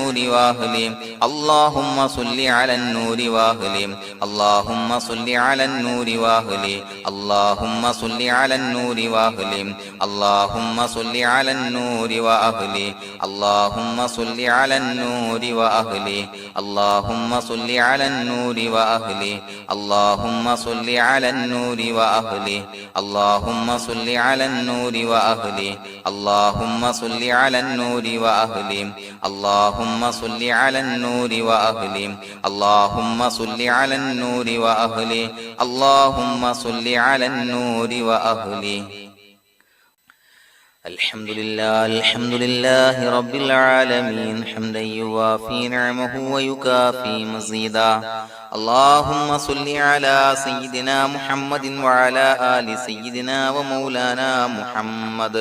النور وأهله اللهم صل على النور وأهله اللهم صل على النور وأهله اللهم صل على النور وأهله اللهم صل على النور وأهله اللهم صل على النور وأهله اللهم صل على النور وأهله اللهم صل على النور وأهله اللهم صل على النور وأهله اللهم صل على النور وأهله اللهم صل على النور وأهله اللهم صل على النور وأهله اللهم صل على النور وأهله الحمد لله رب العالمين حمدا يوافي نعمه ويكافي مزيدا اللهم صل على سيدنا محمد وعلى آل سيدنا ومولانا محمد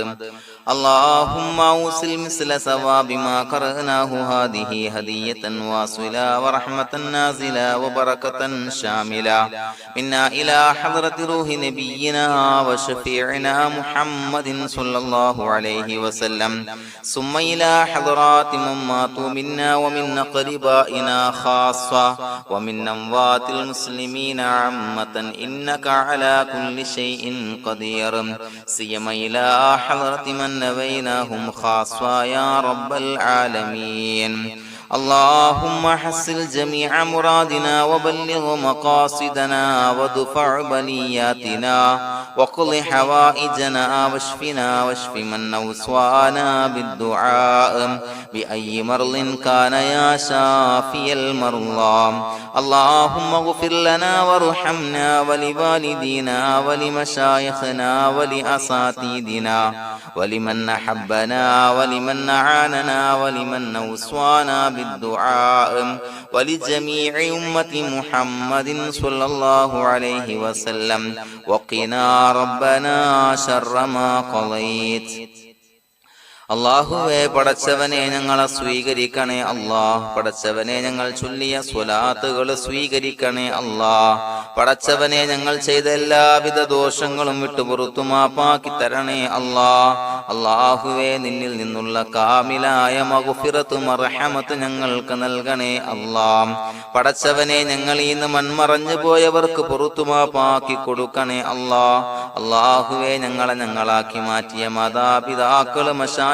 اللهم أوصل مثل ثواب ما قرأناه هذه هدية واصلة ورحمة نازلة وبركة شاملة منا إلى حضرة روح نبينا وشفيعنا محمد صلى الله عليه وسلم ثم إلى حضرات من ماتوا منا ومن أقربائنا خاصة ومن أموات المسلمين عامة إنك على كل شيء قدير سيما إلى حضرة من نبيناهم خاصة يا رب العالمين اللهم حصل جميع مرادنا وبلغ مقاصدنا ودفع بلياتنا وقض حوائجنا واشفنا واشف من أوصانا بالدعاء بأي مرض كان يا شافي المرضى اللهم اغفر لنا وارحمنا ولوالدينا ولمشايخنا ولأساتذتنا ولمن أحبنا ولمن أعاننا ولمن أوصانا بالدعاء ولجميع أمة محمد صلى الله عليه وسلم وقنا ربنا شر ما قضيت അല്ലാഹുവേ പടച്ചവനെ ഞങ്ങളെ സ്വീകരിക്കണേ അല്ലാഹ് പടച്ചവനെ ഞങ്ങൾ ചൊല്ലിയ സ്വലാത്തുകൾ സ്വീകരിക്കണേ അല്ലാഹ് പടച്ചവനെ ഞങ്ങൾ ചെയ്ത എല്ലാവിധ ദോഷങ്ങളും വിട്ടുപുറത്തു മാപ്പാക്കി തരണേ അല്ലാഹ് അല്ലാഹുവേ നിന്നിൽ നിന്നുള്ള കാമിലായ മഗ്ഫിറത്തും റഹ്മത്ത് ഞങ്ങൾക്ക് നൽകണേ അല്ലാഹ് പടച്ചവനെ ഞങ്ങൾ ഇന്ന് മൺമറഞ്ഞു പോയവർക്ക് പുറത്തു മാപ്പാക്കി കൊടുക്കണേ അല്ലാഹ് അല്ലാഹുവേ ഞങ്ങളാക്കി മാറ്റിയ മാതാപിതാക്കൾ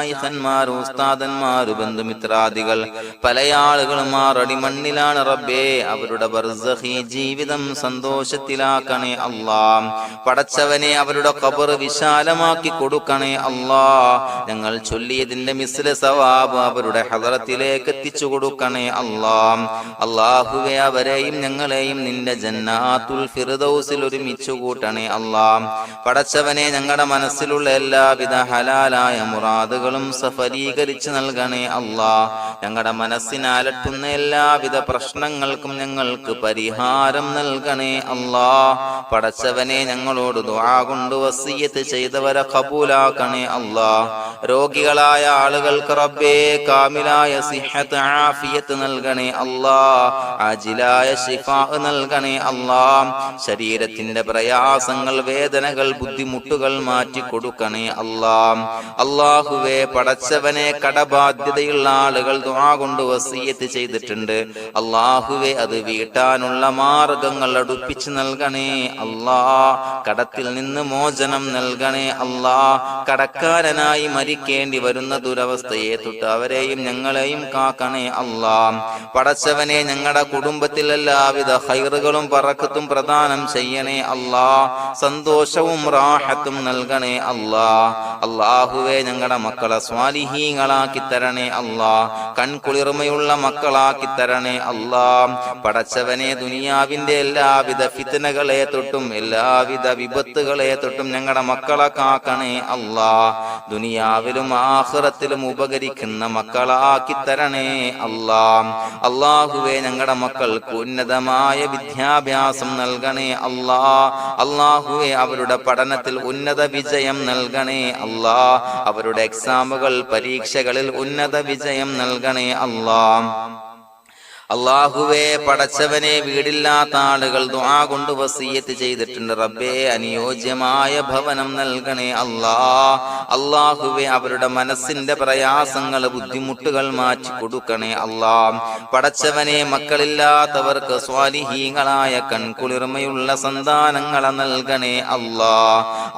ഖന്മാർ ഉസ്താദന്മാർ ബന്ധുമിത്രാദികൾ പല ആളുകളും ആറടി മണ്ണിലാണ് റബ്ബേ അവരുടെ ബർസഖി ജീവിതം സന്തോഷത്തിലാക്കണേ അല്ലാഹ് പടച്ചവനെ അവരുടെ ഖബർ വിശാലമാക്കി കൊടുക്കണേ അല്ലാഹ് ഞങ്ങൾ ചൊല്ലിയതിന്റെ മിസ്ല സവാബ് അവരുടെ ഹദറത്തിലേക്ക് എത്തിച്ചു കൊടുക്കണേ അല്ലാഹ് അല്ലാഹുവേ അവരെയും ഞങ്ങളെയും നിന്റെ ജന്നാത്തുൽ ഫിർദൗസിൽ ഒരുമിച്ച് കൂട്ടണേ അല്ലാഹ് പടച്ചവനെ ഞങ്ങളുടെ മനസ്സിലുള്ള എല്ലാവിധ ഹലാലായ മുറാദുകളും സഫലീകരിച്ച് നൽകണേ അല്ലാഹ് ഞങ്ങളുടെ മനസ്സിനെ അലട്ടുന്ന എല്ലാവിധ പ്രശ്നങ്ങൾക്കും ഞങ്ങൾക്ക് പരിഹാരം നൽകണേ അല്ലാഹ് പടച്ചവനെ ഞങ്ങളോട് ദുആ കൊണ്ട് വസിയ്യത്ത് ചെയ്തവരെ ഖബൂലാക്കണേ അല്ലാഹ് രോഗികളായ ആളുകൾക്ക് റബ്ബേ കാമിലായ സിഹത്ത് ആഫിയത്ത് നൽകണേ അല്ലാഹ് ആജിലായ ശിഫാ നൽകണേ അല്ലാഹ് ശരീരത്തിന്റെ പ്രയാസങ്ങൾ വേദനകൾ ബുദ്ധിമുട്ടുകൾ മാറ്റി കൊടുക്കണേ അല്ലാഹ് അല്ലാഹുവേ പടച്ചവനെ കടബാധ്യതയുള്ള ആളുകൾ ദുആ കൊണ്ട് വസിയ്യത്ത് ചെയ്തിട്ടുണ്ട് അല്ലാഹുവേ അത് വീട്ടാനുള്ള മാർഗങ്ങൾ അടുപ്പിച്ച് നൽകണേ അല്ലാഹ് കടത്തിൽ നിന്ന് മോചനം നൽകണേ അല്ലാഹ് കടക്കാരനായി മരിക്കേണ്ടി വരുന്ന ദുരവസ്ഥയെ തൊട്ട് അവരെയും ഞങ്ങളെയും കാക്കണേ അല്ലാഹ് പടച്ചവനെ ഞങ്ങളുടെ കുടുംബത്തിൽ എല്ലാവിധ ഖൈറുകളും ബറക്കത്തും പ്രദാനം ചെയ്യണേ അല്ലാഹ് സന്തോഷവും റാഹത്തും നൽകണേ അല്ലാഹ് അല്ലാഹുവേ ഞങ്ങളുടെ മക്കളെ സ്വാലിഹീങ്ങളാക്കി തരണേ അല്ലാഹ് കൺകുളിർമയുള്ള മക്കളാക്കി തരണേ അല്ലാഹ് പടച്ചവനെ ദുനിയാവിന്റെ എല്ലാവിധ ഫിത്നകളെ തൊട്ടും എല്ലാവിധ വിപത്തുകളെ തൊട്ടും ഞങ്ങളുടെ മക്കളെ കാക്കണേ അല്ലാഹ് ദുനിയാവിലും ആഖിറത്തിലും ഉപകരിക്കുന്ന മക്കളാക്കി തരണേ അല്ലാഹ് അല്ലാഹുവേ ഞങ്ങളുടെ മക്കൾക്ക് ഉന്നതമായ വിദ്യാഭ്യാസം നൽകണേ അല്ലാഹ് അല്ലാഹുവേ അവരുടെ പഠനത്തിൽ ഉന്നത വിജയം നൽകണേ അല്ലാഹ് അവരുടെ എക്സാമുകൾ പരീക്ഷകളിൽ ഉന്നത വിജയം നൽകണേ അല്ലാഹ് അല്ലാഹുവേ പടച്ചവനെ വീടില്ലാത്ത ആളുകൾ ദുആ കൊണ്ട് വസിയത്ത് ചെയ്തിട്ടുണ്ട്. റബ്ബേ അനുയോജ്യമായ ഭവനം നൽകണേ അല്ലാ. അല്ലാഹുവേ അവരുടെ മനസ്സിന്റെ പ്രയാസങ്ങൾ ബുദ്ധിമുട്ടുകൾ മാറ്റി കൊടുക്കണേ അല്ലാ. പടച്ചവനെ മക്കളില്ലാത്തവർക്ക് സ്വാലിഹീങ്ങളായ കൺകുളിർമയുള്ള സന്താനങ്ങളെ നൽകണേ അല്ലാ.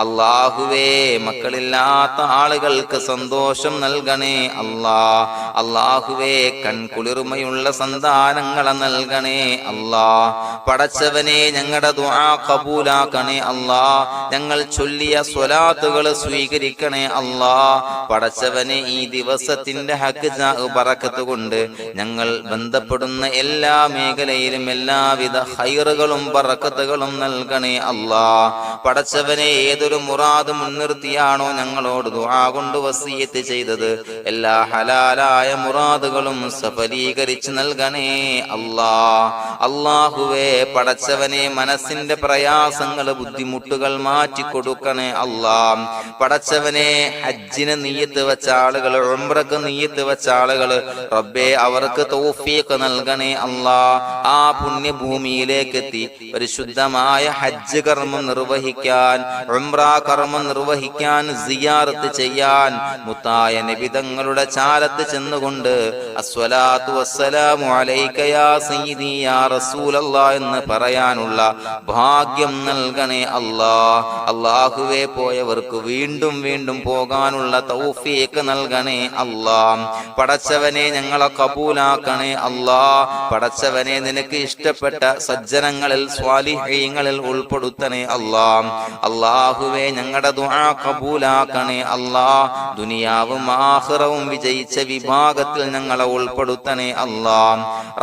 അല്ലാഹുവേ മക്കളില്ലാത്ത ആളുകൾക്ക് സന്തോഷം നൽകണേ അല്ലാ. അല്ലാഹുവേ കൺകുളിർമയുള്ള സന്താനങ്ങളെ നൽകണേ അല്ലാ. പടച്ചവനെ ഞങ്ങളുടെ ദുആ ഖബൂലാക്കണേ അല്ലാ. ഞങ്ങൾ ചൊല്ലിയ സ്വലാത്തുകൾ സ്വീകരിക്കണേ അല്ലാ. പടച്ചവനെ ഈ ദിവസത്തിന്റെ ഹക്ക് ബറക്കത്ത് കൊണ്ട് ഞങ്ങൾ ബന്ധപ്പെടുന്ന എല്ലാ മേഖലയിലും എല്ലാവിധ ഖൈറുകളും ബറക്കത്തുകളും നൽകണേ അല്ലാ. പടച്ചവനെ ഏതൊരു മുറാദ് മുൻനിർത്തിയാണോ ഞങ്ങളോട് ദുആ കൊണ്ട് വസിയത്ത് ചെയ്തത് എല്ലാ ഹലാലായ മുറാദുകളും സഫലീകരിച്ച് നൽകണേ അല്ലാ. അല്ലാഹുവേ പടച്ചവനെ മനസ്സിന്റെ പ്രയാസങ്ങൾ ബുദ്ധിമുട്ടുകൾ മാറ്റി കൊടുക്കണേ അല്ലാ. പടച്ചവനെ ഹജ്ജിന് നിയ്യത്ത് വെച്ച ആളുകൾ, ഉംറക്ക് നിയ്യത്ത് വെച്ച ആളുകൾ റബ്ബേ അവർക്ക് തൗഫീഖ് നൽകണേ അല്ലാ. ആ പുണ്യഭൂമിയിലേക്ക് എത്തി പരിശുദ്ധമായ ഹജ്ജ് കർമ്മം നിർവഹിക്കാൻ, ഉംറ കർമ്മം നിർവഹിക്കാൻ, സിയാറത്ത് ചെയ്യാൻ മുത്തായ നബി തങ്ങളുടെ ചാരത്ത് ചെന്നുകൊണ്ട് അസ്സലാത്തു വസ്സലാമു അലൈക യാ സയ്യിദി യാ റസൂലല്ലാഹ് എന്ന് പറയാനുള്ള ഭാഗ്യം നൽകണേ അല്ലാ. അല്ലാഹുവേ പോയവർക്ക് വീണ്ടും വീണ്ടും പോകാനുള്ള തൗഫീഖ് നൽകണേ അല്ലാ. പടച്ചവനെ ഞങ്ങളെ കബൂലാക്കണേ അല്ലാ. പടച്ചവനെ നിനക്ക് ഇഷ്ടപ്പെട്ട സജ്ജനങ്ങളിൽ സ്വാലിഹീങ്ങളിൽ ഉൾപ്പെടുത്തണേ അല്ലാ. അല്ലാഹുവേ ഞങ്ങളുടെ ദുആ കബൂലാക്കണേ അല്ലാ. ദുനിയാവും ആഖിറവും വിജയിച്ച വിഭാഗത്തിൽ ഞങ്ങളെ ഉൾപ്പെടുത്തണേ അല്ലാ.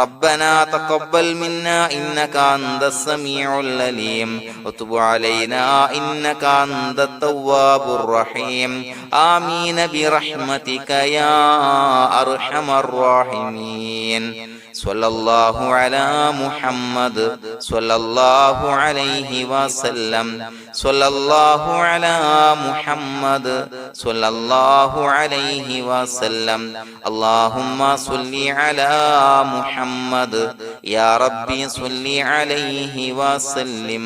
റബ്ബനാ തഖബ്ബൽ മിന്നാ ഇന്നക അൻതസ് സമീഉൽ അലീം വതുബ് അലൈനാ ഇന്നക അൻതത് തവ്വാബുർ റഹീം. ആമീൻ ബിറഹ്മതിക യാ അർഹമർ റഹീമീൻ. സ്വല്ലല്ലാഹു അലാ മുഹമ്മദ് സ്വല്ലല്ലാഹു അലൈഹി വസല്ലം. സ്വല്ലല്ലാഹു അലാ മുഹമ്മദ് സ്വല്ലല്ലാഹു അലൈഹി വസല്ലം. അല്ലാഹുമ്മ സ്വല്ലി അലാ മുഹമ്മദ് യാ റബ്ബി സ്വല്ലി അലൈഹി വസല്ലം.